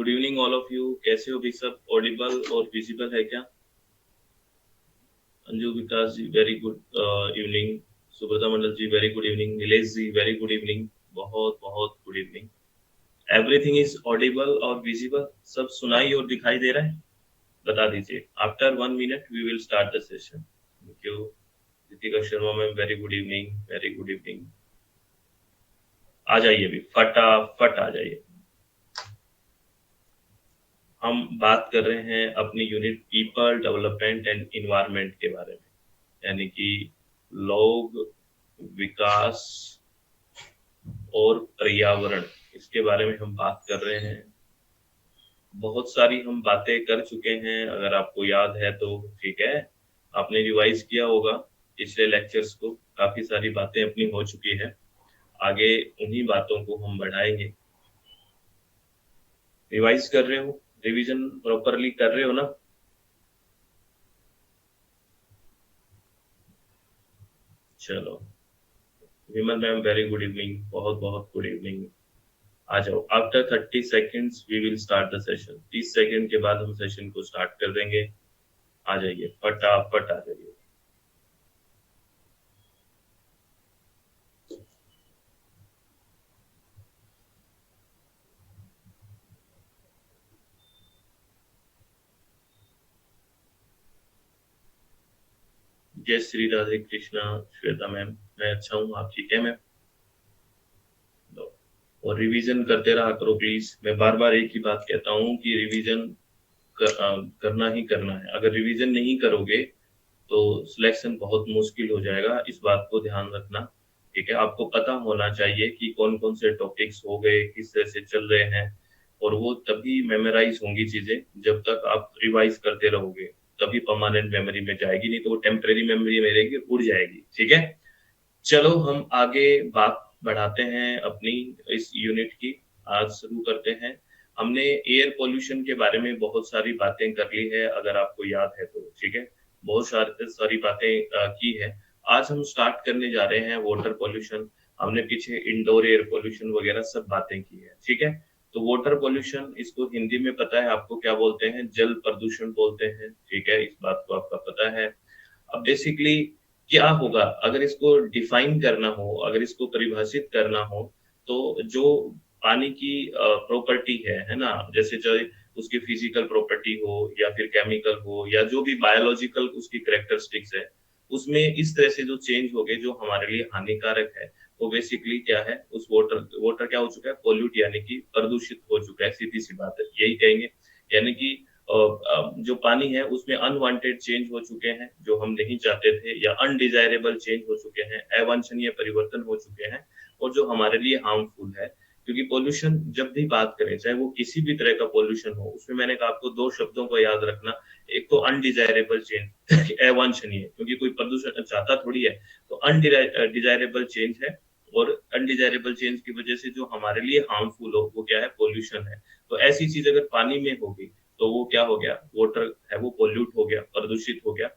Good evening all of you. कैसे हो भी सब? ऑडिबल और विजिबल है क्या? Anju Vikas ji very good evening. Subrata Mandal ji very good evening. Nilesh ji very good evening. बहुत बहुत good evening. Everything is audible और विजिबल, सब सुनाई और दिखाई दे रहा है? बता दीजिए। After 1 minute we will start the session. Thank you. Deepika Sharma ma'am very good evening, very good evening. आ जाइए अभी, फटाफट आ जाइए। हम बात कर रहे हैं अपनी unit people development and environment के बारे में, यानी कि लोग, विकास और पर्यावरण, इसके बारे में हम बात कर रहे हैं। बहुत सारी हम बातें कर चुके हैं, अगर आपको याद है तो ठीक है, आपने रिवाइज किया होगा पिछले लेक्चर्स को। काफी सारी बातें अपनी हो चुकी है, आगे उन्हीं बातों को हम बढ़ाएंगे। रिवाइज कर रहे हो? रिवीजन प्रॉपरली कर रहे हो ना? चलो, Vimal ma'am very good evening, बहुत बहुत गुड इवनिंग। आ जाओ। After 30 seconds we will start the session. 30 second के बाद हम सेशन को स्टार्ट कर देंगे। आ जाइए, फटाफट आ जाइए। जय श्री राधे कृष्णा। श्वेता मैम, मैं अच्छा हूँ, आप ठीक है मैम? और रिवीजन करते रहा करो प्लीज। मैं बार बार एक ही बात कहता हूँ कि रिवीजन करना ही करना है। अगर रिवीजन नहीं करोगे तो सिलेक्शन बहुत मुश्किल हो जाएगा, इस बात को ध्यान रखना। ठीक है, आपको पता होना चाहिए कि कौन कौन से टॉपिक्स हो गए, किस तरह से चल रहे हैं, और वो तभी मेमोराइज होंगी चीजें जब तक आप रिवाइज करते रहोगे, तभी परमानेंट मेमोरी में जाएगी, नहीं तो वो टेम्परेरी मेमोरी में रहेगी, उड़ जाएगी। ठीक है, चलो हम आगे बात बढ़ाते हैं अपनी इस यूनिट की। आज शुरू करते हैं। हमने एयर पोल्यूशन के बारे में बहुत सारी बातें कर ली है, अगर आपको याद है तो। ठीक है, बहुत सारी बातें की है। आज हम स्टार्ट करने जा रहे हैं वाटर पोल्यूशन। हमने पीछे इंडोर एयर पोल्यूशन वगैरह सब बातें की है। ठीक है, तो वाटर पोल्यूशन, इसको हिंदी में पता है आपको क्या बोलते हैं? जल प्रदूषण बोलते हैं। ठीक है, इस बात को आपका पता है। अब बेसिकली क्या होगा अगर इसको डिफाइन करना हो, अगर इसको परिभाषित करना हो, तो जो पानी की प्रॉपर्टी है ना, जैसे चाहे उसकी फिजिकल प्रॉपर्टी हो या फिर केमिकल हो या जो भी बायोलॉजिकल उसकी कैरेक्टरिस्टिक्स है, उसमें इस तरह से जो चेंज हो गए जो हमारे लिए हानिकारक है, वो बेसिकली क्या है, उस वाटर वाटर क्या हो चुका है? पोल्यूट, यानी कि प्रदूषित हो चुका है। सीधी सी बात है, यही कहेंगे। यानी कि जो पानी है उसमें अनवांटेड चेंज हो चुके हैं जो हम नहीं चाहते थे, या अनडिजायरेबल चेंज हो चुके हैं, अवांछनीय परिवर्तन हो चुके हैं, और जो हमारे लिए हार्मफुल है। क्योंकि पोल्यूशन जब भी बात करें, चाहे वो किसी भी तरह का पोल्यूशन हो, उसमें मैंने कहा आपको दो शब्दों को याद रखना। एक तो अनडिजायरेबल चेंज, अवांछनीय, क्योंकि कोई प्रदूषण चाहता थोड़ी है, तो अनडिजायरेबल चेंज है। और अनडिजायरेबल चेंज की वजह से जो हमारे लिए हार्मफुल हो, वो क्या है? पोल्यूशन है। तो ऐसी चीज अगर पानी में होगी तो वो क्या हो गया? वाटर है वो पोल्यूट हो गया, प्रदूषित हो गया।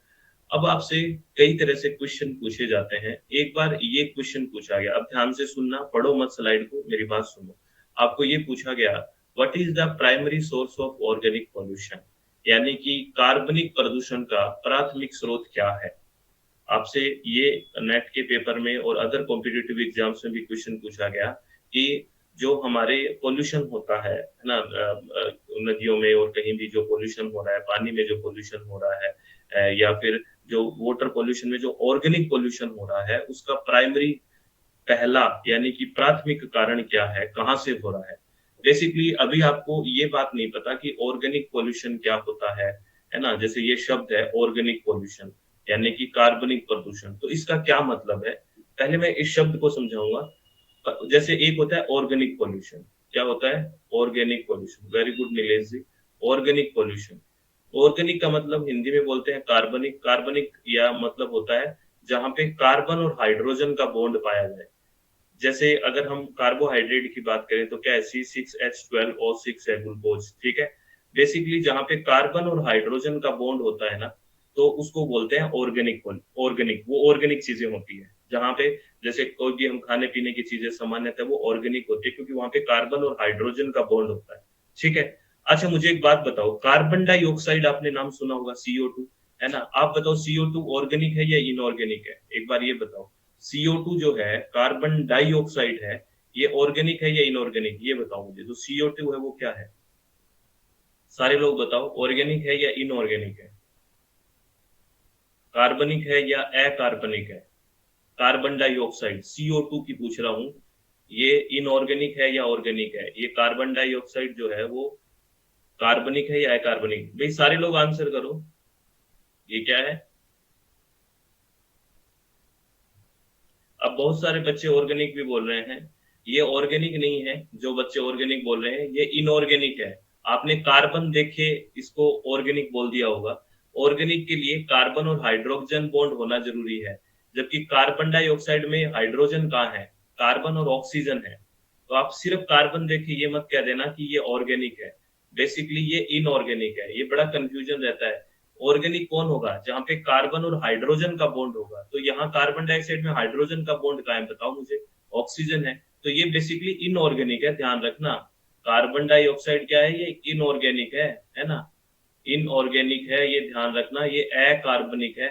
अब आपसे कई तरह से क्वेश्चन पूछे जाते हैं। एक बार ये क्वेश्चन पूछा गया, अब ध्यान से सुनना, पढ़ो मत स्लाइड को, मेरी बात सुनो। आपको ये पूछा गया, what is the primary source of organic pollution, यानी कि कार्बनिक प्रदूषण का प्राथमिक स्रोत क्या है? आपसे ये नेट के पेपर में और अदर कॉम्पिटिटिव एग्जाम्स में भी क्वेश्चन पूछा गया कि जो हमारे पोल्यूशन होता है ना, नदियों में और कहीं भी जो पोल्यूशन हो रहा है, पानी में जो पोल्यूशन हो रहा है, या फिर जो वाटर पोल्यूशन में जो ऑर्गेनिक पोल्यूशन हो रहा है, उसका प्राइमरी, पहला यानी कि प्राथमिक कारण क्या है, कहाँ से हो रहा है? बेसिकली अभी आपको ये बात नहीं पता कि ऑर्गेनिक पोल्यूशन क्या होता है ना? जैसे ये शब्द है ऑर्गेनिक पोल्यूशन, यानी कि कार्बनिक प्रदूषण, तो इसका क्या मतलब है? पहले मैं इस शब्द को समझाऊंगा। जैसे एक होता है ऑर्गेनिक पोल्यूशन, क्या होता है? Organic pollution, very good Nilesh ji. Organic pollution, organic का मतलब हिंदी में बोलते हैं कार्बनिक। कार्बनिक या मतलब होता है जहां पे कार्बन और हाइड्रोजन का बॉन्ड पाया जाए। जैसे अगर हम कार्बोहाइड्रेट की बात करें तो क्या है? C6H12O6 है, ग्लूकोज। ठीक है, बेसिकली जहां पे कार्बन और हाइड्रोजन का बॉन्ड होता है ना, तो उसको बोलते हैं ऑर्गेनिक। ऑर्गेनिक वो ऑर्गेनिक चीजें होती है जहां पे, जैसे कोई भी हम खाने पीने की चीजें सामान्यतः वो ऑर्गेनिक होती है, क्योंकि वहां पे कार्बन और हाइड्रोजन का बॉन्ड होता है। ठीक है, अच्छा मुझे एक बात बताओ, कार्बन डाइऑक्साइड आपने नाम सुना होगा, CO2, है ना? आप बताओ CO2 ऑर्गेनिक है या इनऑर्गेनिक है? एक बार ये बताओ। CO2 जो है, कार्बन डाइऑक्साइड है, ये ऑर्गेनिक है या इनऑर्गेनिक? ये बताओ मुझे। जो CO2 है वो क्या है? सारे लोग बताओ, ऑर्गेनिक है या इनऑर्गेनिक है? कार्बनिक है या अकार्बनिक है? कार्बन डाइऑक्साइड CO2 की पूछ रहा हूं, ये इनऑर्गेनिक है या ऑर्गेनिक है? ये कार्बन डाइऑक्साइड जो है वो कार्बनिक है या अकार्बनिक? भाई सारे लोग आंसर करो, ये क्या है? अब बहुत सारे बच्चे ऑर्गेनिक भी बोल रहे हैं, ये ऑर्गेनिक नहीं है। जो बच्चे ऑर्गेनिक बोल रहे हैं ये इनऑर्गेनिक है। आपने कार्बन देखे, इसको ऑर्गेनिक बोल दिया होगा। ऑर्गेनिक के लिए कार्बन और हाइड्रोजन बॉन्ड होना जरूरी है, जबकि कार्बन डाइऑक्साइड में हाइड्रोजन कहाँ है? कार्बन और ऑक्सीजन है। तो आप सिर्फ कार्बन देखे ये मत कह देना कि ये ऑर्गेनिक है। बेसिकली ये इनऑर्गेनिक है, ये बड़ा कंफ्यूजन रहता है। ऑर्गेनिक कौन होगा? जहां पे कार्बन और हाइड्रोजन का बॉन्ड होगा। तो यहाँ कार्बन डाइऑक्साइड में हाइड्रोजन का बॉन्ड कहाँ है बताओ मुझे? ऑक्सीजन है। तो ये बेसिकली इनऑर्गेनिक है, ध्यान रखना। कार्बन डाइऑक्साइड क्या है? ये इनऑर्गेनिक है ना? इनऑर्गेनिक है, ये ध्यान रखना। ये अकार्बनिक है,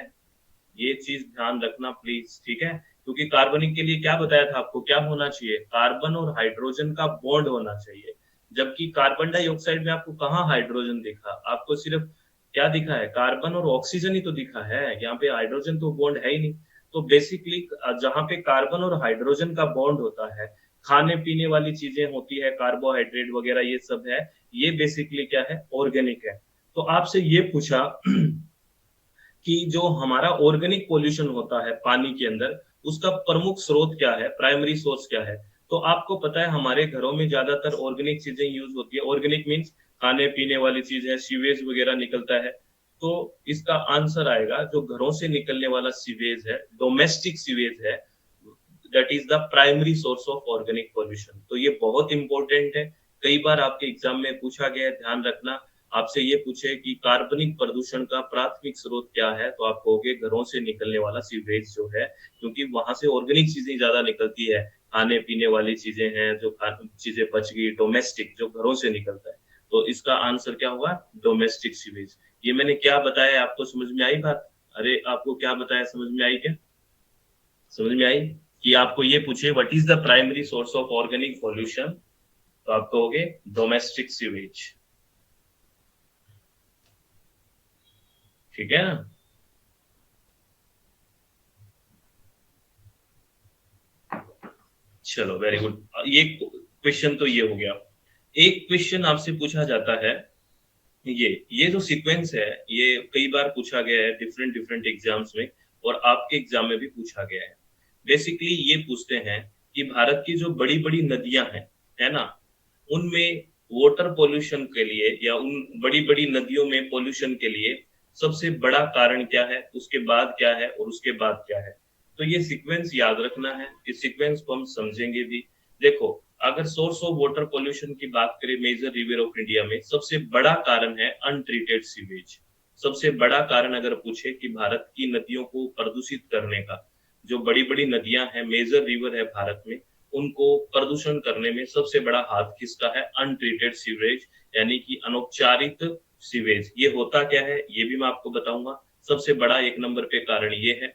ये चीज ध्यान रखना प्लीज, ठीक है? क्योंकि कार्बनिक के लिए क्या बताया था आपको, क्या होना चाहिए? कार्बन और हाइड्रोजन का बॉन्ड होना चाहिए। जबकि कार्बन डाइऑक्साइड में आपको कहाँ हाइड्रोजन दिखा? आपको सिर्फ क्या दिखा है? कार्बन और ऑक्सीजन ही तो दिखा है, यहाँ पे हाइड्रोजन तो बॉन्ड है ही नहीं। तो बेसिकली जहां पे कार्बन और हाइड्रोजन का बॉन्ड होता है, खाने पीने वाली चीजें होती है, कार्बोहाइड्रेट वगैरह ये सब है, ये बेसिकली क्या है? ऑर्गेनिक है। तो आपसे ये पूछा कि जो हमारा ऑर्गेनिक पॉल्यूशन होता है पानी के अंदर, उसका प्रमुख स्रोत क्या है, प्राइमरी सोर्स क्या है? तो आपको पता है हमारे घरों में ज्यादातर ऑर्गेनिक चीजें यूज होती है। ऑर्गेनिक मीन्स खाने पीने वाली चीज है, सीवेज वगैरह निकलता है। तो इसका आंसर आएगा जो घरों से निकलने वाला सीवेज है, डोमेस्टिक सीवेज है, that is the primary source of organic pollution. तो ये बहुत इंपॉर्टेंट है, कई बार आपके एग्जाम में पूछा गया है, ध्यान रखना। आपसे ये पूछे कि कार्बनिक प्रदूषण का प्राथमिक स्रोत क्या है, तो आप कहोगे घरों से निकलने वाला सीवरेज जो है, क्योंकि वहां से ऑर्गेनिक चीजें ज्यादा निकलती है। खाने पीने वाली चीजें हैं, जो चीजें बच गई, डोमेस्टिक जो घरों से निकलता है। तो इसका आंसर क्या होगा? Domestic sewage. ये मैंने क्या बताया, आपको समझ में आई बात? अरे आपको क्या बताया, समझ में आई क्या? समझ में आई? कि आपको ये पूछे what is the primary source of organic pollution, तो आप कहोगे डोमेस्टिक सीवेज। ठीक है ना? चलो वेरी गुड। ये क्वेश्चन तो ये हो गया। एक क्वेश्चन आपसे पूछा जाता है, ये जो सीक्वेंस है, ये कई बार पूछा गया है डिफरेंट डिफरेंट एग्जाम्स में, और आपके एग्जाम में भी पूछा गया है। बेसिकली ये पूछते हैं कि भारत की जो बड़ी बड़ी नदियां हैं, है ना, उनमें वाटर पोल्यूशन के लिए, या उन बड़ी बड़ी नदियों में पोल्यूशन के लिए सबसे बड़ा कारण क्या है, उसके बाद क्या है, और उसके बाद क्या है? तो ये सीक्वेंस याद रखना है, इस सीक्वेंस को हम समझेंगे भी। देखो, अगर सोर्स ऑफ वाटर पोल्यूशन की बात करें मेजर रिवर ऑफ इंडिया में, सबसे बड़ा कारण है अनट्रीटेड सीवेज। सबसे बड़ा कारण अगर पूछे कि भारत की नदियों को प्रदूषित करने का, जो बड़ी बड़ी नदियां हैं, मेजर रिवर है भारत में, उनको प्रदूषण करने में सबसे बड़ा हाथ किसका है? अनट्रीटेड सीवरेज, यानी कि अनौपचारित सीवेज। ये होता क्या है ये भी मैं आपको बताऊंगा। सबसे बड़ा एक नंबर पे कारण ये है।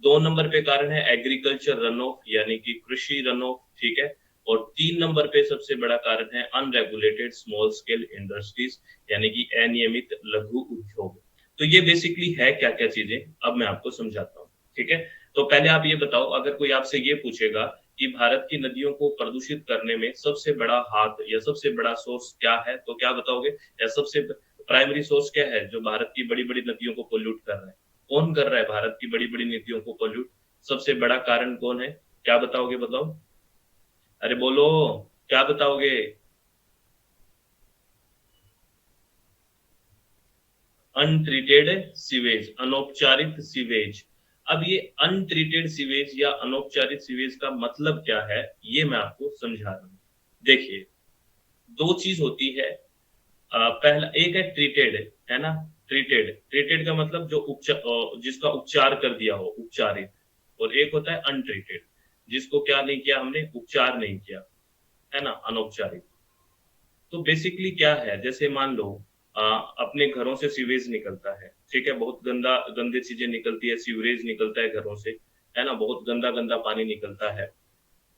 दो नंबर पे कारण है एग्रीकल्चर रन ऑफ, यानी कि कृषि रन ऑफ, ठीक है। और तीन नंबर पे सबसे बड़ा कारण है अनरेगुलेटेड स्मॉल स्केल इंडस्ट्रीज, यानी कि अनियमित लघु उद्योग। तो ये बेसिकली है क्या क्या चीजें, अब मैं आपको समझाता हूँ, ठीक है। तो पहले आप ये बताओ, अगर कोई आपसे ये पूछेगा कि भारत की नदियों को प्रदूषित करने में सबसे बड़ा हाथ या सबसे बड़ा सोर्स क्या है, तो क्या बताओगे? या सबसे प्राइमरी सोर्स क्या है जो भारत की बड़ी बड़ी नदियों को पोल्यूट कर रहा है? कौन कर रहा है भारत की बड़ी बड़ी नदियों को पोल्यूट? सबसे बड़ा कारण कौन है? क्या बताओगे, बताओ? अरे बोलो, क्या बताओगे? अनट्रीटेड सीवेज, अनौपचारिक सीवेज। अब ये अनट्रीटेड सीवेज या अनौपचारिक सीवेज का मतलब क्या है, ये मैं आपको समझा रहा हूं। देखिए, दो चीज होती है। पहला एक है ट्रीटेड, है ना? ट्रीटेड, ट्रीटेड का मतलब जो उपचार, जिसका उपचार कर दिया हो, उपचारित। और एक होता है अनट्रीटेड, जिसको क्या नहीं किया हमने, उपचार नहीं किया, है ना, अनौपचारिक। तो बेसिकली क्या है, जैसे मान लो अ, अपने घरों से सीवेज निकलता है, ठीक है, बहुत गंदे चीजें निकलती है, सीवरेज निकलता है घरों से, है ना, बहुत गंदा गंदा पानी निकलता है।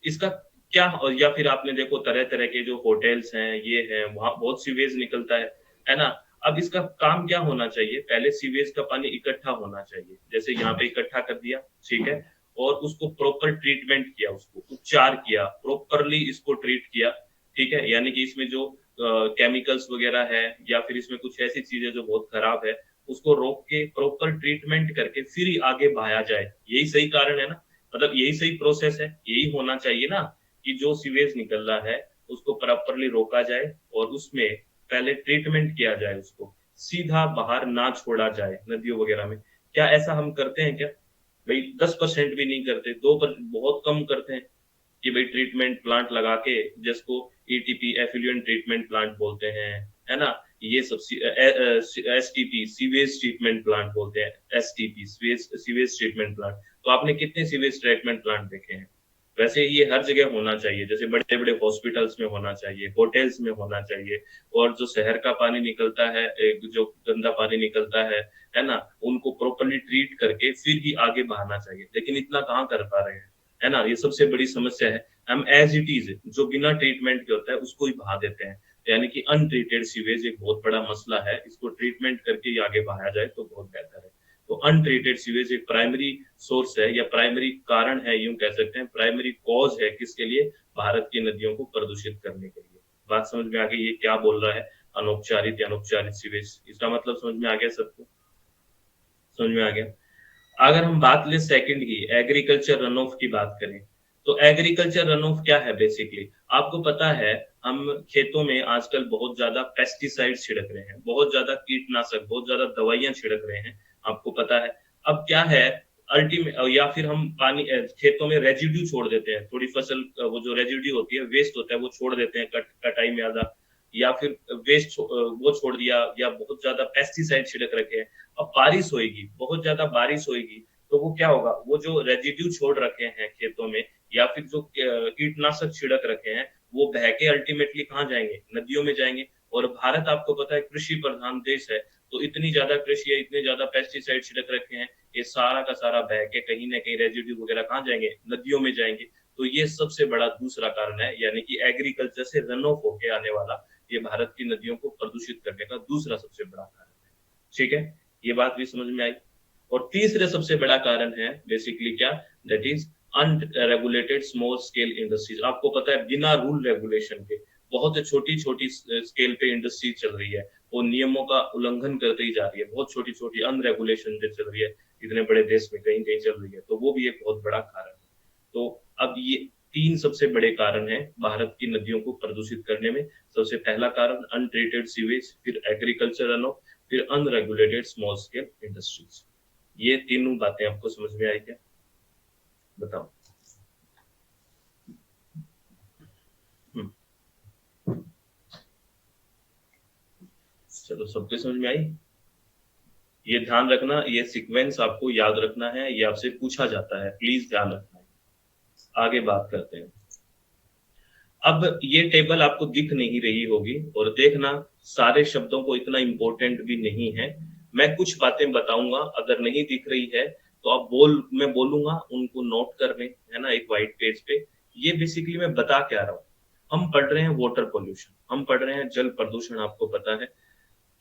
इसका क्या, और या फिर आपने देखो तरह तरह के जो होटल्स हैं, ये हैं, वहां बहुत सीवेज निकलता है ना। अब इसका काम क्या होना चाहिए, पहले सीवेज का पानी इकट्ठा होना चाहिए, जैसे यहाँ पे इकट्ठा कर दिया, ठीक है, और उसको प्रॉपर ट्रीटमेंट किया, उसको उपचार किया, प्रॉपरली इसको ट्रीट किया, ठीक है, यानी कि इसमें जो केमिकल्स वगैरह है या फिर इसमें कुछ ऐसी चीजें जो बहुत खराब है, उसको रोक के प्रॉपर ट्रीटमेंट करके फिर ही आगे बहाया जाए, यही सही कारण है ना, मतलब यही सही प्रोसेस है, यही होना चाहिए ना, कि जो सीवेज निकल रहा है उसको प्रॉपरली रोका जाए और उसमें पहले ट्रीटमेंट किया जाए, उसको सीधा बाहर ना छोड़ा जाए नदियों वगैरह में। क्या ऐसा हम करते हैं क्या? भाई 10% भी नहीं करते, 2% बहुत कम करते हैं कि भाई ट्रीटमेंट प्लांट लगा के, जिसको ईटीपी एफ्लुएंट ट्रीटमेंट प्लांट बोलते हैं, है ना, ये सब एसटीपी सीवेज ट्रीटमेंट प्लांट बोलते हैं, एसटीपी सीवेज ट्रीटमेंट प्लांट। तो आपने कितने सीवेज ट्रीटमेंट प्लांट देखे हैं? वैसे ये हर जगह होना चाहिए, जैसे बड़े बड़े हॉस्पिटल्स में होना चाहिए, होटल्स में होना चाहिए, और जो शहर का पानी निकलता है, एक जो गंदा पानी निकलता है ना, उनको प्रॉपरली ट्रीट करके फिर ही आगे बहाना चाहिए, लेकिन इतना कहाँ कर पा रहे हैं, है ना, ये सबसे बड़ी समस्या है। हम एज इट इज जो बिना ट्रीटमेंट के होता है उसको ही बहा देते हैं, यानी कि अनट्रीटेड सीवेज एक बहुत बड़ा मसला है, इसको ट्रीटमेंट करके ही आगे बहाया जाए तो बहुत बेहतर है। तो अनट्रीटेड सीवेज एक प्राइमरी सोर्स है या प्राइमरी कारण है, यूं कह सकते हैं, प्राइमरी कॉज है, किसके लिए? भारत की नदियों को प्रदूषित करने के लिए। बात समझ में आ गई ये क्या बोल रहा है, अनौपचारित या अनौपचारित सीवेज, इसका मतलब समझ में आ गया सबको? समझ में आ गया। अगर हम बात लें सेकंड की, एग्रीकल्चर रन ऑफ की बात करें, तो एग्रीकल्चर रन ऑफ क्या है बेसिकली? आपको पता है, हम खेतों में आजकल बहुत ज्यादा पेस्टिसाइड छिड़क रहे हैं, बहुत ज्यादा कीटनाशक, बहुत ज्यादा दवाइयां छिड़क रहे हैं, आपको पता है। अब क्या है, अल्टीमेट, या फिर हम पानी खेतों में रेजिड्यू छोड़ देते हैं, थोड़ी फसल वो जो रेजिड्यू होती है, वेस्ट होता है, वो छोड़ देते हैं कटाई में आधा, या फिर वेस्ट वो छोड़ दिया, या बहुत ज्यादा पेस्टिसाइड छिड़क रखे हैं। अब बारिश होएगी, बहुत ज्यादा बारिश होएगी, तो वो क्या होगा, वो जो रेजिड्यू छोड़ रखे हैं खेतों में, या फिर जो कीटनाशक छिड़क रखे हैं, वो बह के अल्टीमेटली कहाँ जाएंगे? नदियों में जाएंगे। और भारत आपको पता है कृषि प्रधान देश है, तो इतनी ज्यादा कृषि है, इतने ज्यादा पेस्टिसाइड छिड़क रखे हैं, ये सारा का सारा बह के कहीं ना कहीं रेजिड्यू वगैरह कहाँ जाएंगे? नदियों में जाएंगे। तो ये सबसे बड़ा दूसरा कारण है, यानी कि एग्रीकल्चर से रन ऑफ होके आने वाला, ये भारत की नदियों को प्रदूषित करने का दूसरा सबसे बड़ा कारण है। ठीक है, ये बात भी समझ में आई। और तीसरे सबसे बड़ा कारण है बेसिकली क्या, that is unregulated small scale industries. आपको पता है बिना रूल रेगुलेशन के बहुत छोटी छोटी स्केल पे इंडस्ट्री चल रही है, वो नियमों का उल्लंघन करते ही जा रही है, बहुत छोटी छोटी अनरेगुलेशन जो चल रही है, इतने बड़े देश में कहीं कहीं चल रही है, तो वो भी एक बहुत बड़ा कारण है। तो अब ये तीन सबसे बड़े कारण हैं भारत की नदियों को प्रदूषित करने में। सबसे पहला कारण अनट्रीटेड सीवेज, फिर एग्रीकल्चर रन ऑफ, फिर अनरेगुलेटेड स्मॉल स्केल इंडस्ट्रीज। ये तीनों बातें आपको समझ में आई क्या? बताओ। हम्म, चलो सबके समझ में आई। ये ध्यान रखना, ये सीक्वेंस आपको याद रखना है, ये आपसे पूछा जाता है, प्लीज ध्यान रखना है। आगे बात करते हैं। अब ये टेबल आपको दिख नहीं रही होगी, और देखना, सारे शब्दों को इतना इंपॉर्टेंट भी नहीं है, मैं कुछ बातें बताऊंगा, अगर नहीं दिख रही है तो आप मैं बोलूंगा उनको नोट कर लें, है ना, एक व्हाइट पेज पे। ये बेसिकली मैं बता क्या रहा हूँ, हम पढ़ रहे हैं वाटर पोल्यूशन, हम पढ़ रहे हैं जल प्रदूषण, आपको पता है।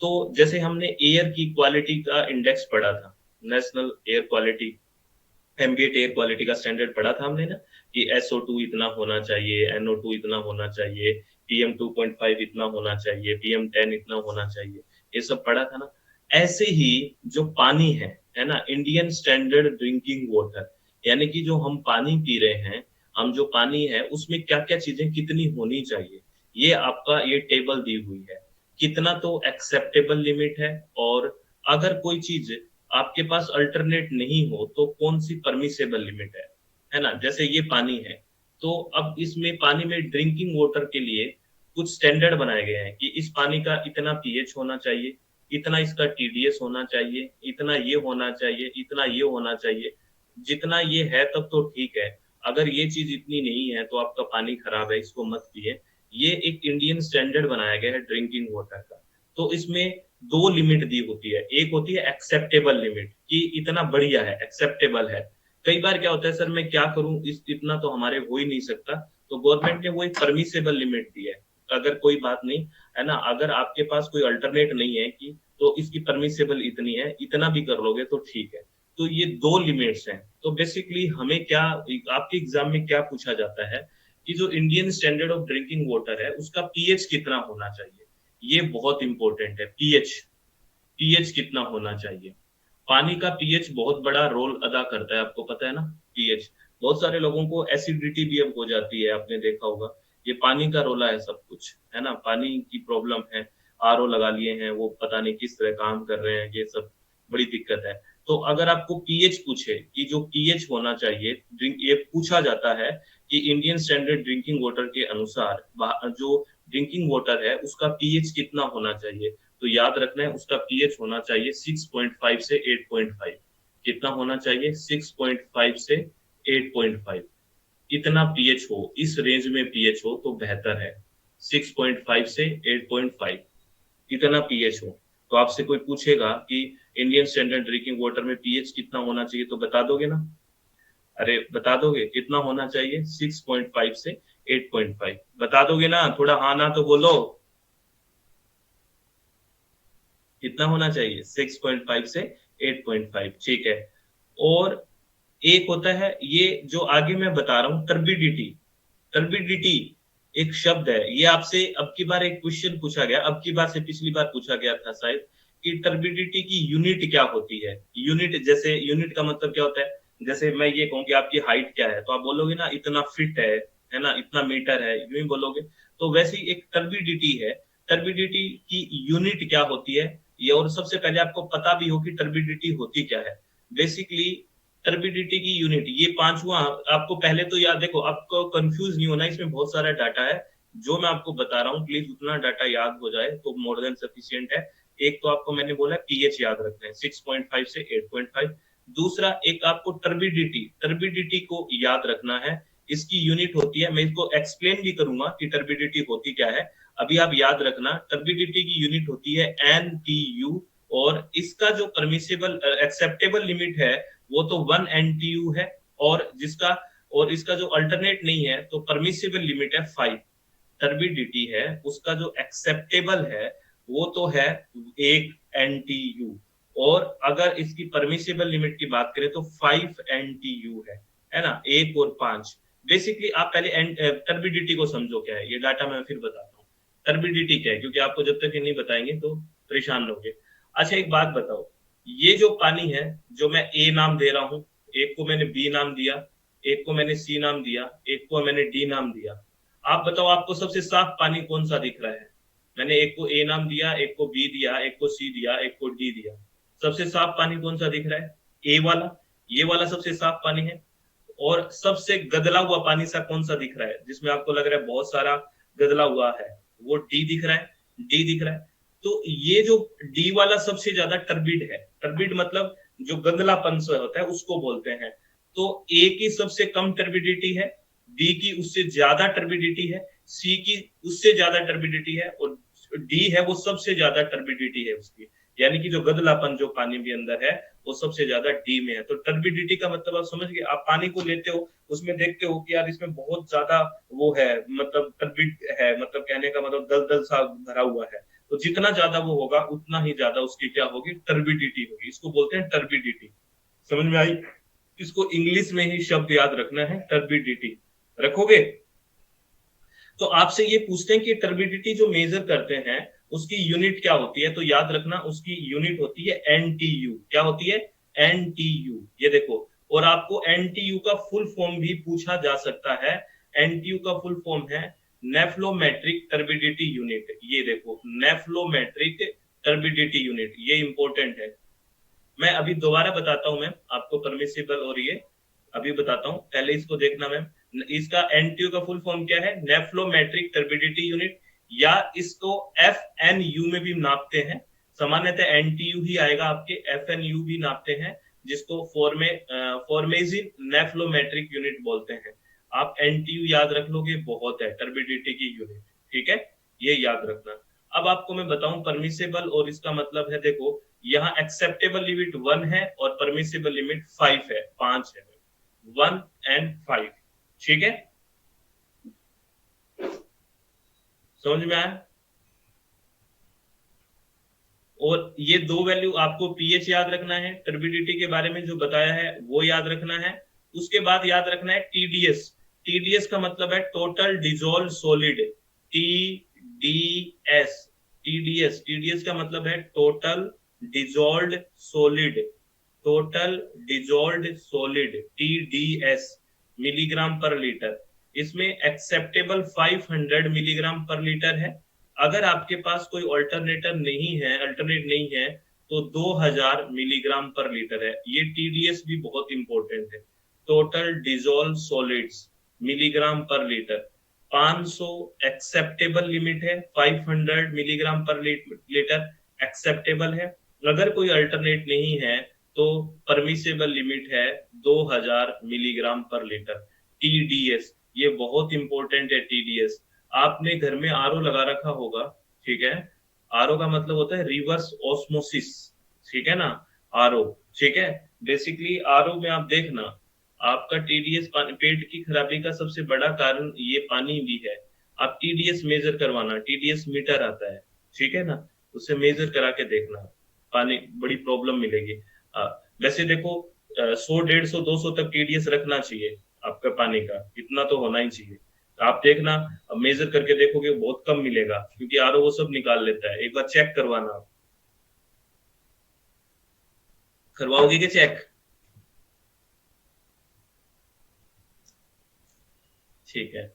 तो जैसे हमने एयर की क्वालिटी का इंडेक्स पढ़ा था, national air quality, ambient air quality का स्टैंडर्ड पढ़ा था हमने ना, कि SO2 इतना होना चाहिए, NO2 इतना होना चाहिए, PM2.5 इतना होना चाहिए, PM10 इतना होना चाहिए, ये सब पढ़ा था ना। ऐसे ही जो पानी है ना, इंडियन स्टैंडर्ड ड्रिंकिंग वाटर, यानी कि जो हम पानी पी रहे हैं, हम जो पानी है उसमें क्या क्या चीजें कितनी होनी चाहिए, ये आपका ये टेबल दी हुई है। कितना तो एक्सेप्टेबल लिमिट है, और अगर कोई चीज आपके पास अल्टरनेट नहीं हो तो कौन सी परमिसेबल लिमिट है ना, जैसे ये पानी है, तो अब इसमें पानी में ड्रिंकिंग वाटर के लिए कुछ स्टैंडर्ड बनाए गए हैं कि इस पानी का इतना पीएच होना चाहिए, इतना इसका TDS होना चाहिए, इतना ये होना चाहिए, इतना ये होना चाहिए। जितना ये है तब तो ठीक है, अगर ये चीज इतनी नहीं है तो आपका पानी खराब है, इसको मत पिए। ये एक इंडियन स्टैंडर्ड बनाया गया है ड्रिंकिंग वाटर का। तो इसमें दो लिमिट दी होती है, एक होती है एक्सेप्टेबल लिमिट कि इतना बढ़िया है, एक्सेप्टेबल है। कई बार क्या होता है सर मैं क्या करूं, इस इतना तो हमारे हो ही नहीं सकता, तो गवर्नमेंट ने वो एक परमिसेबल लिमिट दी है। अगर कोई बात नहीं है ना, अगर आपके पास कोई अल्टरनेट नहीं है कि तो इसकी परमिसेबल इतनी है, इतना भी कर लोगे तो ठीक है। तो ये दो लिमिट्स हैं। तो बेसिकली हमें क्या, आपके एग्जाम में क्या पूछा जाता है कि जो Indian standard of drinking water है उसका पीएच कितना होना चाहिए। ये बहुत इंपॉर्टेंट है, पीएच। पीएच कितना होना चाहिए। पानी का पीएच बहुत बड़ा रोल अदा करता है, आपको पता है ना। पीएच, बहुत सारे लोगों को एसिडिटी भी अब हो जाती है, आपने देखा होगा। ये पानी का रोला है सब कुछ, है ना, पानी की प्रॉब्लम है। आरओ लगा लिए हैं, वो पता नहीं किस तरह काम कर रहे हैं, ये सब बड़ी दिक्कत है। तो अगर आपको पीएच पूछे कि जो पीएच होना चाहिए, ड्रिंक, ये पूछा जाता है कि इंडियन स्टैंडर्ड ड्रिंकिंग वाटर के अनुसार जो ड्रिंकिंग वाटर है उसका पीएच कितना होना चाहिए, तो याद रखना है उसका पीएच होना चाहिए 6.5 से 8.5। कितना होना चाहिए, 6.5 से 8.5। इतना पीएच हो, इस रेंज में पीएच हो तो बेहतर है। 6.5 से 8.5 इतना पीएच हो। तो आपसे कोई पूछेगा कि इंडियन स्टैंडर्ड ड्रिंकिंग वाटर में पीएच कितना होना चाहिए, तो बता दोगे ना। अरे बता दोगे कितना होना चाहिए, 6.5 से 8.5 बता दोगे ना, थोड़ा हाँ ना तो बोलो। कितना होना चाहिए, 6.5 से 8.5, ठीक है। और एक होता है ये जो आगे मैं बता रहा हूं, टर्बिडिटी। टर्बिडिटी एक शब्द है, ये आपसे अब की बार एक क्वेश्चन पूछा गया, अब की बार से पिछली बार पूछा गया था शायद, कि टर्बिडिटी की यूनिट क्या होती है। यूनिट, जैसे यूनिट का मतलब क्या होता है, जैसे मैं ये कहूँ कि आपकी हाइट क्या है, तो आप बोलोगे ना इतना फीट है ना, इतना मीटर है, यूं ही बोलोगे। तो वैसे ही एक टर्बिडिटी है। टर्बिडिटी की यूनिट क्या होती है ये, और सबसे पहले आपको पता भी हो कि टर्बिडिटी होती क्या है। बेसिकली टर्बिडिटी की यूनिट, ये पांचवा आपको पहले तो याद, देखो आपको कंफ्यूज नहीं होना, इसमें बहुत सारा डाटा है जो मैं आपको बता रहा हूँ, प्लीज उतना डाटा याद हो जाए तो मोर देन सफिशियंट है। एक तो आपको मैंने बोला पीएच याद रखना है 6.5 से 8.5। दूसरा एक आपको टर्बिडिटी, टर्बिडिटी को याद रखना है। इसकी यूनिट होती है, मैं इसको एक्सप्लेन भी करूंगा कि टर्बिडिटी होती क्या है। अभी आप याद रखना, टर्बिडिटी की यूनिट होती है एनटीयू। और इसका जो परमिसेबल एक्सेप्टेबल लिमिट है वो तो 1 एनटीयू है। और जिसका, और इसका जो अल्टरनेट नहीं है तो परमिसेबल लिमिट है 5। टर्बिडिटी है, उसका जो एक्सेप्टेबल है वो तो है 1 एनटीयू। और अगर इसकी परमिसेबल लिमिट की बात करें तो 5 एनटीयू है ना, 1 और 5। बेसिकली आप पहले टर्बिडिटी को समझो क्या है, ये डाटा मैं फिर बताता हूँ टर्बिडिटी क्या है, क्योंकि आपको जब तक ये नहीं बताएंगे तो परेशान रहोगे। अच्छा एक बात बताओ, ये जो पानी है, जो मैं ए नाम दे रहा हूं, एक को मैंने बी नाम दिया, एक को मैंने सी नाम दिया, एक को मैंने डी नाम दिया। आप बताओ आपको सबसे साफ पानी कौन सा दिख रहा है। मैंने एक को ए नाम दिया, एक को बी दिया, एक को सी दिया, एक को डी दिया। सबसे साफ पानी कौन सा दिख रहा है, ए वाला। ये वाला सबसे साफ पानी है। और सबसे गदला हुआ पानी सा कौन सा दिख रहा है, जिसमें आपको लग रहा है बहुत सारा गदला हुआ है, वो डी दिख रहा है। डी दिख रहा है। तो ये जो डी वाला सबसे ज्यादा टर्बिड है, टर्बिड मतलब जो गंदलापन से होता है उसको बोलते हैं। तो ए की सबसे कम टर्बिडिटी है, बी की उससे ज्यादा टर्बिडिटी है, सी की उससे ज्यादा टर्बिडिटी है, और डी है वो सबसे ज्यादा टर्बिडिटी है उसकी। यानी कि जो गदलापन जो पानी के अंदर है वो सबसे ज्यादा डी में है। तो टर्बिडिटी का मतलब आप समझ गए, आप पानी को लेते हो उसमें देखते हो कि यार इसमें बहुत ज्यादा वो है, मतलब टर्बिड है, मतलब कहने का मतलब दल दल सा भरा हुआ है। तो जितना ज्यादा वो होगा उतना ही ज्यादा उसकी क्या होगी, टर्बिडिटी होगी। इसको बोलते हैं टर्बिडिटी। समझ में आई। इसको इंग्लिश में ही शब्द याद रखना है, टर्बिडिटी रखोगे। तो आपसे ये पूछते हैं कि टर्बिडिटी जो मेजर करते हैं उसकी यूनिट क्या होती है, तो याद रखना उसकी यूनिट होती है एनटीयू। क्या होती है, एनटीयू। ये देखो, और आपको एनटीयू का फुल फॉर्म भी पूछा जा सकता है। एनटीयू का फुल फॉर्म है नेफ्लोमेट्रिक टर्बिडिटी यूनिट। ये देखो, नेफ्लोमेट्रिक टर्बिडिटी यूनिट, ये इंपॉर्टेंट है। मैं अभी दोबारा बताता हूं मैम आपको परमिसिबल, और ये अभी बताता हूं, पहले इसको देखना मैम। इसका एनटीयू का फुल फॉर्म क्या है, नेफ्लोमेट्रिक टर्बिडिटी यूनिट, या इसको एफएनयू में भी नापते हैं। सामान्यतः एनटीयू ही आएगा आपके, एफएनयू भी नापते हैं, जिसको फॉर्मेजिन नेफ्लोमेट्रिक यूनिट बोलते हैं। आप एनटीयू याद रख लोगे बहुत है, टर्बिडिटी की यूनिट। ठीक है, ये याद रखना। अब आपको मैं बताऊं परमिसेबल, और इसका मतलब है, देखो यहाँ एक्सेप्टेबल लिमिट 1 है और परमिसेबल लिमिट 5 है, 5 है, 1 एंड 5, ठीक है, समझ में आया। और ये दो वैल्यू आपको पीएच याद रखना है, टर्बिडिटी के बारे में जो बताया है वो याद रखना है। उसके बाद याद रखना है टीडीएस। टीडीएस का मतलब है total dissolve solid, T D S. TDS, TDS का मतलब है total dissolve solid, total dissolve solid, TDS, milligram पर लीटर। इसमें एक्सेप्टेबल 500 मिलीग्राम पर लीटर है। अगर आपके पास कोई अल्टरनेटर नहीं है, अल्टरनेट नहीं है, तो 2000 मिलीग्राम पर लीटर है। ये टीडीएस भी बहुत इंपॉर्टेंट है, टोटल डिजोल्व सॉलिड्स मिलीग्राम पर लीटर। 500 एक्सेप्टेबल लिमिट है, 500 मिलीग्राम पर लीटर एक्सेप्टेबल है। अगर कोई अल्टरनेट नहीं है तो परमिसेबल लिमिट है 2000 मिलीग्राम पर लीटर, टीडीएस। ये बहुत इंपॉर्टेंट है टीडीएस। आपने घर में आरओ लगा रखा होगा, ठीक है, आरओ का मतलब होता है रिवर्स ऑस्मोसिस, ठीक है ना, आरओ, ठीक है। बेसिकली आरओ में आप देखना, आपका टीडीएस, पेट की खराबी का सबसे बड़ा कारण ये पानी भी है। आप टीडीएस मेजर करवाना, टीडीएस मीटर आता है, ठीक है ना, उससे मेजर करा के देखना, पानी बड़ी प्रॉब्लम मिलेगी। वैसे देखो 100, 150, 200 तक टीडीएस रखना चाहिए आपका पानी का, इतना तो होना ही चाहिए। आप देखना, मेजर करके देखोगे बहुत कम मिलेगा, क्योंकि आरओ वो सब निकाल लेता है। एक बार चेक करवाना, आप करवाओगे क्या चेक? ठीक है,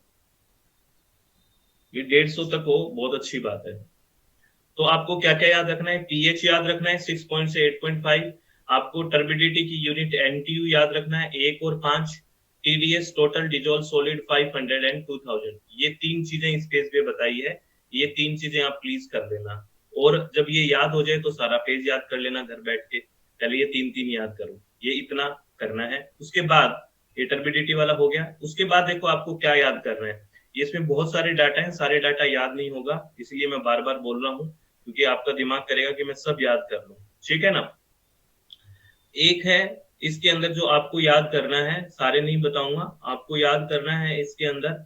ये 150 तक हो बहुत अच्छी बात है। तो आपको क्या क्या याद रखना है? पीएच याद रखना है 6 से 8.5। आपको टर्बिडिटी की यूनिट एनटीयू याद रखना है 1 और 5। TDS total dissolve solid 500 and 2000। ये तीन चीजें इस पेज पे बताई है, ये तीन चीजें आप प्लीज कर लेना। और जब ये याद हो जाए तो सारा पेज याद कर लेना घर बैठ के। पहले ये तीन तीन याद करो, ये इतना करना है। उसके बाद ये टर्बिडिटी वाला हो गया। उसके बाद देखो आपको क्या याद करना है। ये इसमें बहुत सारे डाटा हैं, सारे डाटा याद नहीं होगा, इसलिए मैं बार बार बोल रहा हूँ, क्योंकि आपका दिमाग करेगा कि मैं सब याद कर लूं, ठीक है ना। एक है इसके अंदर जो आपको याद करना है, सारे नहीं बताऊंगा, आपको याद करना है इसके अंदर,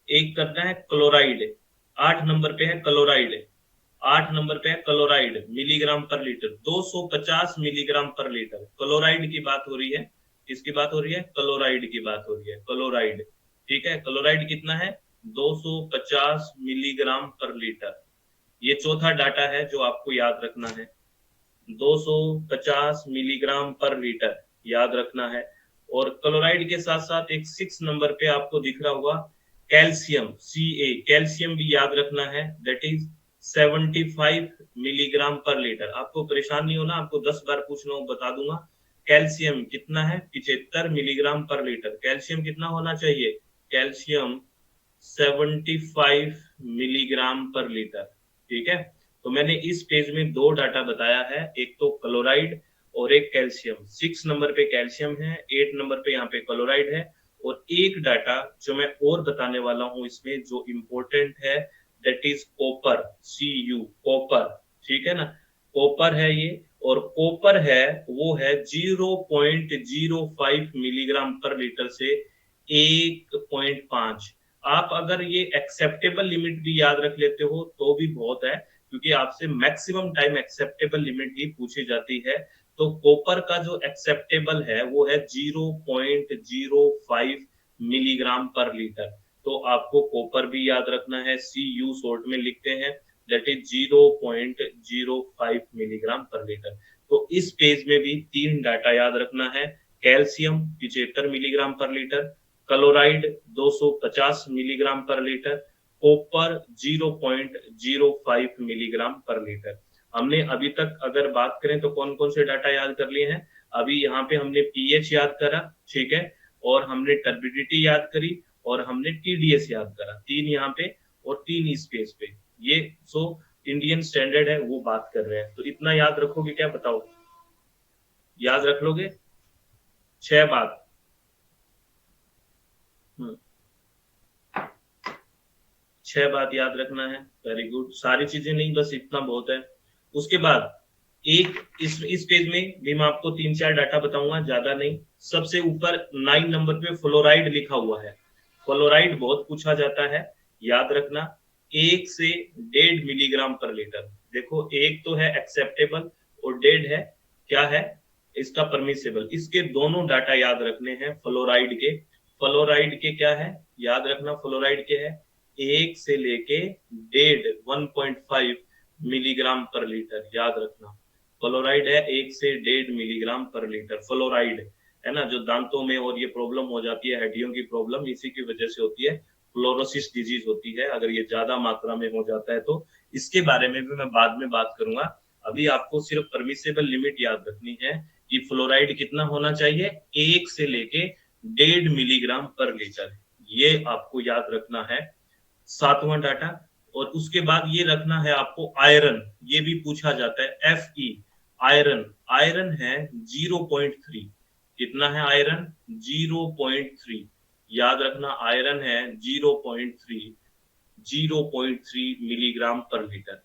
एक करना है क्लोराइड। 8 नंबर पे है क्लोराइड, 8 नंबर पे है क्लोराइड, मिलीग्राम पर लीटर, 250 मिलीग्राम पर लीटर। क्लोराइड की बात हो रही है, किसकी बात हो रही है? क्लोराइड की बात हो रही है, क्लोराइड, ठीक है। क्लोराइड कितना है? 250 मिलीग्राम पर लीटर। ये चौथा डाटा है जो आपको याद रखना है, 250 मिलीग्राम पर लीटर याद रखना है। और क्लोराइड के साथ साथ एक 6 नंबर पे आपको दिख रहा होगा कैल्शियम, Ca, कैल्शियम भी याद रखना है, दैट इज 75 मिलीग्राम पर लीटर। आपको परेशान नहीं होना, आपको 10 बार पूछना हो बता दूंगा। कैल्शियम कितना है? 75 मिलीग्राम पर लीटर। कैल्शियम कितना होना चाहिए? कैल्शियम 75 मिलीग्राम पर लीटर, ठीक है। तो मैंने इस पेज में दो डाटा बताया है, एक तो क्लोराइड और एक कैल्शियम। 6 नंबर पे कैल्शियम है, 8 नंबर पे यहाँ पे क्लोराइड है। और एक डाटा जो मैं और बताने वाला हूं इसमें जो इंपॉर्टेंट है, that is copper, Cu, copper, ठीक है ना, कॉपर है ये। और कॉपर है वो है 0.05 मिलीग्राम पर लीटर से 1.5। आप अगर ये एक्सेप्टेबल लिमिट भी याद रख लेते हो तो भी बहुत है, क्योंकि आपसे मैक्सिमम टाइम एक्सेप्टेबल लिमिट ही पूछी जाती है। तो कॉपर का जो एक्सेप्टेबल है वो है 0.05 मिलीग्राम पर लीटर। तो आपको कॉपर भी याद रखना है, Cu शॉर्ट में लिखते हैं, दैट इज 0.05 मिलीग्राम पर लीटर। तो इस पेज में भी तीन डाटा याद रखना है, कैल्शियम 75 मिलीग्राम पर लीटर, क्लोराइड 250 मिलीग्राम पर लीटर, कॉपर 0.05 मिलीग्राम पर लीटर। हमने अभी तक अगर बात करें तो कौन कौन से डाटा याद कर लिए हैं? अभी यहाँ पे हमने पीएच याद करा, ठीक है, और हमने टर्बिडिटी याद करी, और हमने टीडीएस याद करा। तीन यहाँ पे और तीन इस पेज पे। ये सो इंडियन स्टैंडर्ड है वो बात कर रहे हैं, तो इतना याद रखोगे क्या, बताओ? याद रख लोगे? 6 बात, 6 बात याद रखना है। वेरी गुड, सारी चीजें नहीं, बस इतना बहुत है। उसके बाद एक इस पेज में भी मैं आपको 3-4 डाटा बताऊंगा, ज्यादा नहीं। सबसे ऊपर 9 नंबर पे फ्लोराइड लिखा हुआ है। फ्लोराइड बहुत पूछा जाता है, याद रखना। 1 से 1.5 मिलीग्राम पर लीटर। देखो, एक तो है एक्सेप्टेबल और 1.5 है क्या है इसका परमिसेबल। इसके दोनों डाटा याद रखने हैं फ्लोराइड के। फ्लोराइड के क्या है याद रखना, फ्लोराइड के है 1 से लेके 1.5 मिलीग्राम पर लीटर, याद रखना। फ्लोराइड है 1 से 1.5 मिलीग्राम पर लीटर फ्लोराइड है ना। जो दांतों में और ये प्रॉब्लम हो जाती है, हड्डियों की प्रॉब्लम इसी की वजह से होती है, फ्लोरोसिस डिजीज होती है अगर ये ज्यादा मात्रा में हो जाता है तो। इसके बारे में भी मैं बाद में बात करूंगा। अभी आपको सिर्फ परमिसेबल लिमिट याद रखनी है कि फ्लोराइड कितना होना चाहिए, 1 से लेके 1.5 मिलीग्राम पर लीटर, ये आपको याद रखना है। 7वां डाटा। और उसके बाद ये रखना है आपको आयरन, ये भी पूछा जाता है, Fe आयरन। आयरन है 0.3। कितना है आयरन, 0.3, याद रखना। आयरन है 0.3 मिलीग्राम पर लीटर,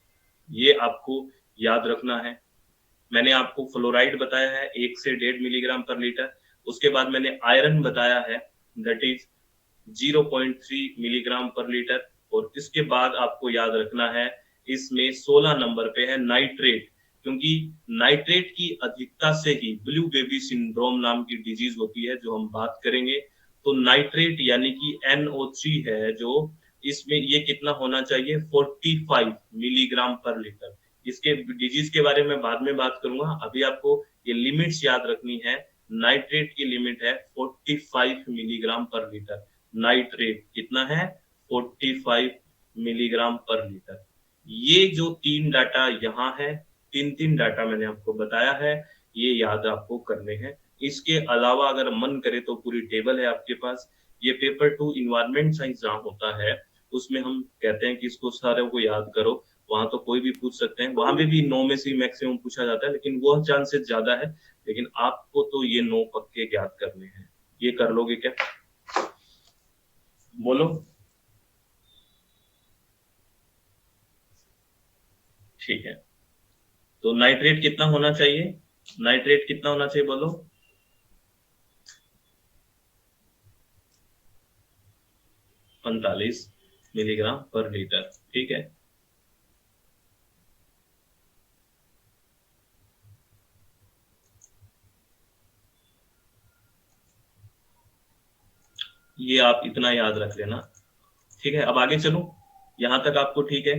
ये आपको याद रखना है। मैंने आपको फ्लोराइड बताया है 1 से 1.5 मिलीग्राम पर लीटर। उसके बाद मैंने आयरन बताया है, दैट इज 0.3 मिलीग्राम पर लीटर। और इसके बाद आपको याद रखना है, इसमें 16 नंबर पे है नाइट्रेट, क्योंकि नाइट्रेट की अधिकता से ही ब्लू बेबी सिंड्रोम नाम की डिजीज होती है, जो हम बात करेंगे। तो नाइट्रेट यानी कि NO3 है जो, इसमें ये कितना होना चाहिए, 45 मिलीग्राम पर लीटर। इसके डिजीज के बारे में बाद में बात करूंगा, अभी आपको ये लिमिट्स याद रखनी है। नाइट्रेट की लिमिट है 45 मिलीग्राम पर लीटर। नाइट्रेट कितना है, 45 मिलीग्राम पर लीटर। ये जो 3 डाटा यहाँ है, 3 डाटा मैंने आपको बताया है, ये याद आपको करने हैं। इसके अलावा अगर मन करे तो पूरी टेबल है आपके पास। ये पेपर 2 इन्वायरमेंट साइंस जहाँ होता है, उसमें हम कहते हैं कि इसको सारे को याद करो। वहां तो कोई भी पूछ सकते हैं, वहां भी 9 में से मैक्सिमम पूछा जाता है, लेकिन वो चांसेस ज्यादा है। लेकिन आपको तो ये 9 पक्के याद करने हैं। ये कर लोगे क्या, बोलो। ठीक है, तो नाइट्रेट कितना होना चाहिए, नाइट्रेट कितना होना चाहिए बोलो। 45 मिलीग्राम पर लीटर, ठीक है। ये आप इतना याद रख लेना, ठीक है। अब आगे चलो, यहां तक आपको ठीक है,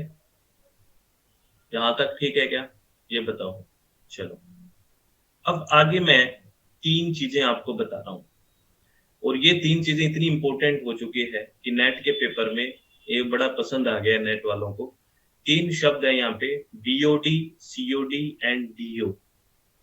यहां तक ठीक है क्या, ये बताओ। चलो, अब आगे मैं 3 चीजें आपको बता रहा हूं, और ये 3 चीजें इतनी इंपॉर्टेंट हो चुकी है कि नेट के पेपर में ये बड़ा पसंद आ गया नेट वालों को। 3 शब्द है यहाँ पे, BOD, COD एंड DO।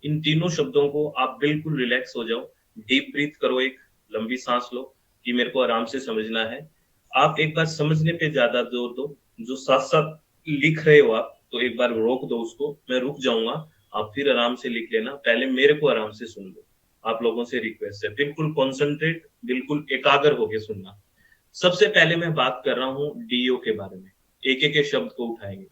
इन तीनों शब्दों को आप बिल्कुल रिलैक्स हो जाओ, डीप ब्रीथ करो, एक लंबी सांस लो कि मेरे को आराम से समझना है। आप एक बार समझने पे ज्यादा जोर दो, जो साथ साथ लिख रहे हो आप तो एक बार रोक दो उसको, मैं रुक जाऊंगा, आप फिर आराम से लिख लेना, पहले मेरे को आराम से सुन लो। आप लोगों से रिक्वेस्ट है, बिल्कुल कॉन्सेंट्रेट, बिल्कुल एकाग्र होके सुनना। सबसे पहले मैं बात कर रहा हूँ DO के बारे में, एक एक शब्द को उठाएंगे।